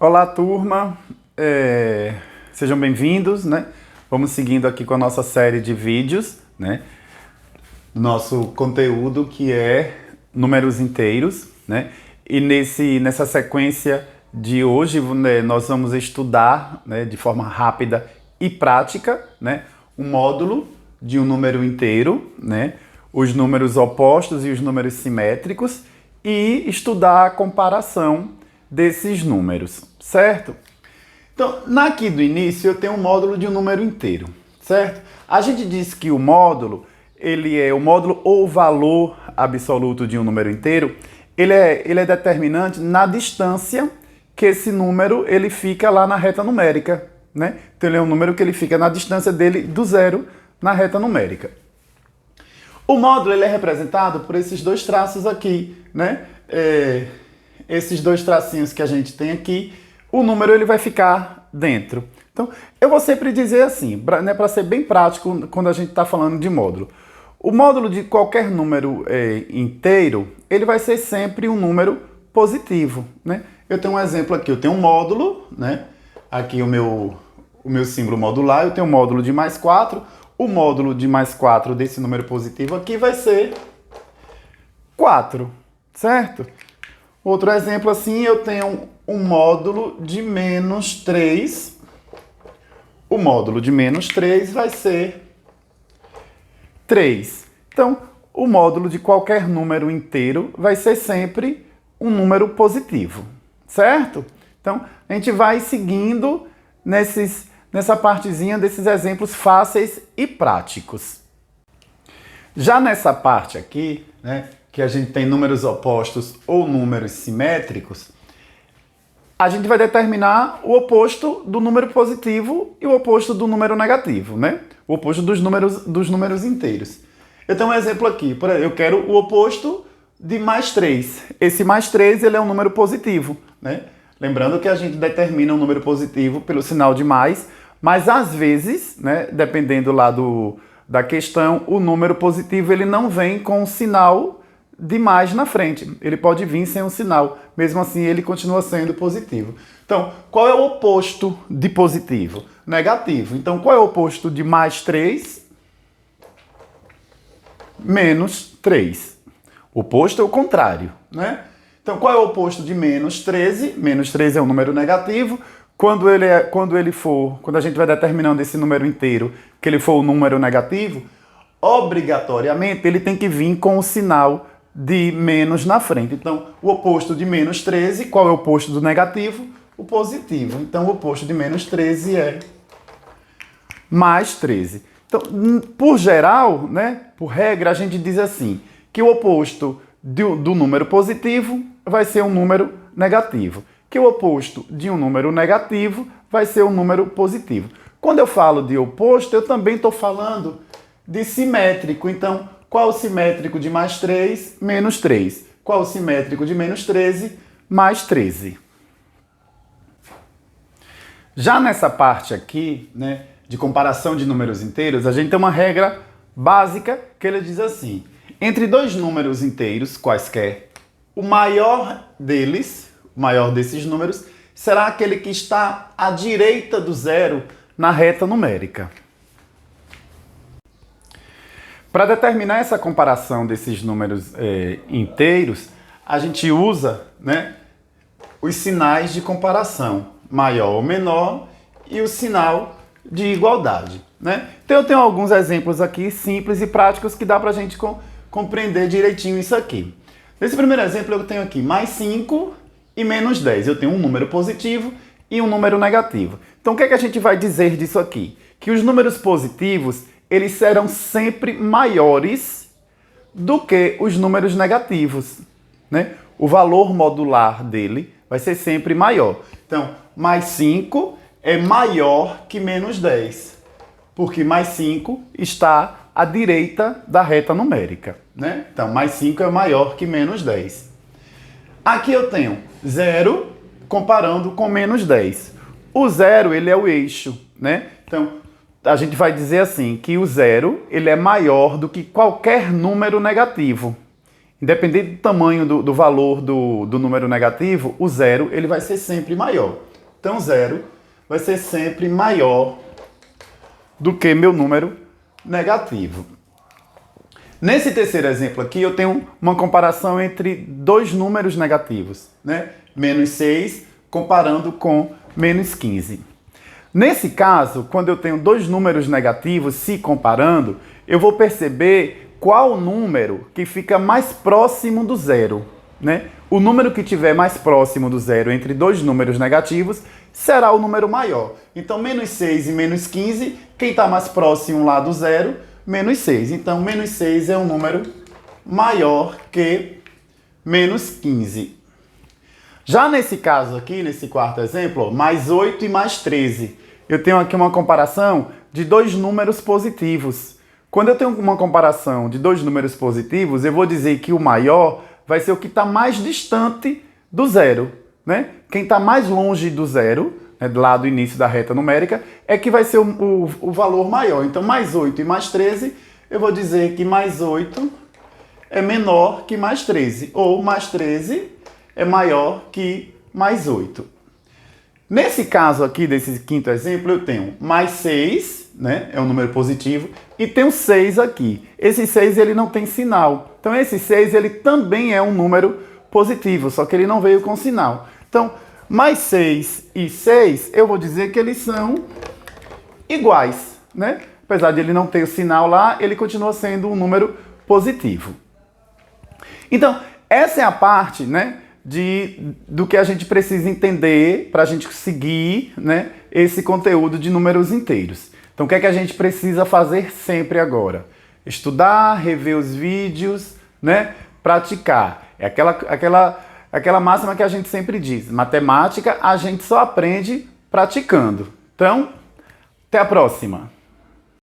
Olá, turma. Sejam bem-vindos, né? Vamos seguindo aqui com a nossa série de vídeos, né? Nosso conteúdo que é números inteiros, né? E nessa sequência de hoje, né, nós vamos estudar, né, de forma rápida e prática, né, um módulo de um número inteiro, né? Os números opostos e os números simétricos e estudar a comparação desses números, certo? Então, aqui do início eu tenho um módulo de um número inteiro, certo? A gente diz que o módulo, ele é o módulo ou valor absoluto de um número inteiro, ele é determinante na distância que esse número ele fica lá na reta numérica, né? Então ele é um número que ele fica na distância dele do zero na reta numérica. O módulo ele é representado por esses dois traços aqui, né? Esses dois tracinhos que a gente tem aqui, o número ele vai ficar dentro. Então, eu vou sempre dizer assim, né, para ser bem prático quando a gente está falando de módulo. O módulo de qualquer número inteiro, ele vai ser sempre um número positivo, né? Eu tenho um exemplo aqui, eu tenho um módulo, né? Aqui o meu símbolo modular, eu tenho um módulo de mais 4. O módulo de mais 4 desse número positivo aqui vai ser 4, certo? Outro exemplo assim, eu tenho um módulo de menos 3. O módulo de menos 3 vai ser 3. Então, o módulo de qualquer número inteiro vai ser sempre um número positivo, certo? Então, a gente vai seguindo nessa partezinha desses exemplos fáceis e práticos. Já nessa parte aqui, né, que a gente tem números opostos ou números simétricos, a gente vai determinar o oposto do número positivo e o oposto do número negativo, né? O oposto dos números inteiros. Eu tenho um exemplo aqui, por exemplo, eu quero o oposto de mais 3. Esse mais 3 ele é um número positivo, né? Lembrando que a gente determina um número positivo pelo sinal de mais, mas às vezes, né, dependendo lá da questão, o número positivo ele não vem com o sinal de mais na frente. Ele pode vir sem um sinal. Mesmo assim, ele continua sendo positivo. Então, qual é o oposto de positivo? Negativo. Então, qual é o oposto de mais 3? Menos 3. O oposto é o contrário, né? Então, qual é o oposto de menos 13? Menos 13 é um número negativo. Quando a gente vai determinando esse número inteiro, que ele for um número negativo, obrigatoriamente ele tem que vir com o sinal de menos na frente. Então, o oposto de menos 13, qual é o oposto do negativo? O positivo. Então, o oposto de menos 13 é mais 13. Então, por geral, né, por regra, a gente diz assim, que o oposto do número positivo vai ser um número negativo, que o oposto de um número negativo vai ser um número positivo. Quando eu falo de oposto, eu também estou falando de simétrico. Então, qual o simétrico de mais 3? Menos 3. Qual o simétrico de menos 13? Mais 13. Já nessa parte aqui, né, de comparação de números inteiros, a gente tem uma regra básica que ele diz assim, entre dois números inteiros, quaisquer, o maior desses números, será aquele que está à direita do zero na reta numérica. Para determinar essa comparação desses números inteiros, a gente usa, né, os sinais de comparação, maior ou menor, e o sinal de igualdade, né? Então eu tenho alguns exemplos aqui simples e práticos que dá para a gente compreender direitinho isso aqui. Nesse primeiro exemplo eu tenho aqui mais 5 e menos 10. Eu tenho um número positivo e um número negativo. Então o que é que a gente vai dizer disso aqui? Que os números positivos eles serão sempre maiores do que os números negativos, né? O valor modular dele vai ser sempre maior. Então, mais 5 é maior que menos 10, porque mais 5 está à direita da reta numérica, né? Então, mais 5 é maior que menos 10. Aqui eu tenho 0 comparando com menos 10. O 0, ele é o eixo, né? Então, a gente vai dizer assim, que o 0 ele é maior do que qualquer número negativo. Independente do tamanho do valor do número negativo, o 0 ele vai ser sempre maior. Então, 0 vai ser sempre maior do que meu número negativo. Nesse terceiro exemplo aqui, eu tenho uma comparação entre dois números negativos, né? Menos 6 comparando com menos 15. Nesse caso, quando eu tenho dois números negativos se comparando, eu vou perceber qual número que fica mais próximo do zero, né? O número que tiver mais próximo do zero entre dois números negativos será o número maior. Então, menos 6 e menos 15, quem está mais próximo lá do zero? Menos 6. Então, menos 6 é um número maior que menos 15. Já nesse caso aqui, nesse quarto exemplo, mais 8 e mais 13. Eu tenho aqui uma comparação de dois números positivos. Quando eu tenho uma comparação de dois números positivos, eu vou dizer que o maior vai ser o que está mais distante do zero, né? Quem está mais longe do zero, né, lá do início da reta numérica, é que vai ser o valor maior. Então, mais 8 e mais 13, eu vou dizer que mais 8 é menor que mais 13, ou mais 13 é maior que mais 8. Nesse caso aqui, desse quinto exemplo, eu tenho mais 6, né, é um número positivo, e tenho 6 aqui. Esse 6 ele não tem sinal. Então, esse 6 ele também é um número positivo, só que ele não veio com sinal. Então, mais 6 e 6, eu vou dizer que eles são iguais, né? Apesar de ele não ter o sinal lá, ele continua sendo um número positivo. Então, essa é a parte, né, do que a gente precisa entender para a gente seguir, né, esse conteúdo de números inteiros. Então, o que é que a gente precisa fazer sempre agora? Estudar, rever os vídeos, né, praticar. É aquela máxima que a gente sempre diz. Matemática a gente só aprende praticando. Então, até a próxima!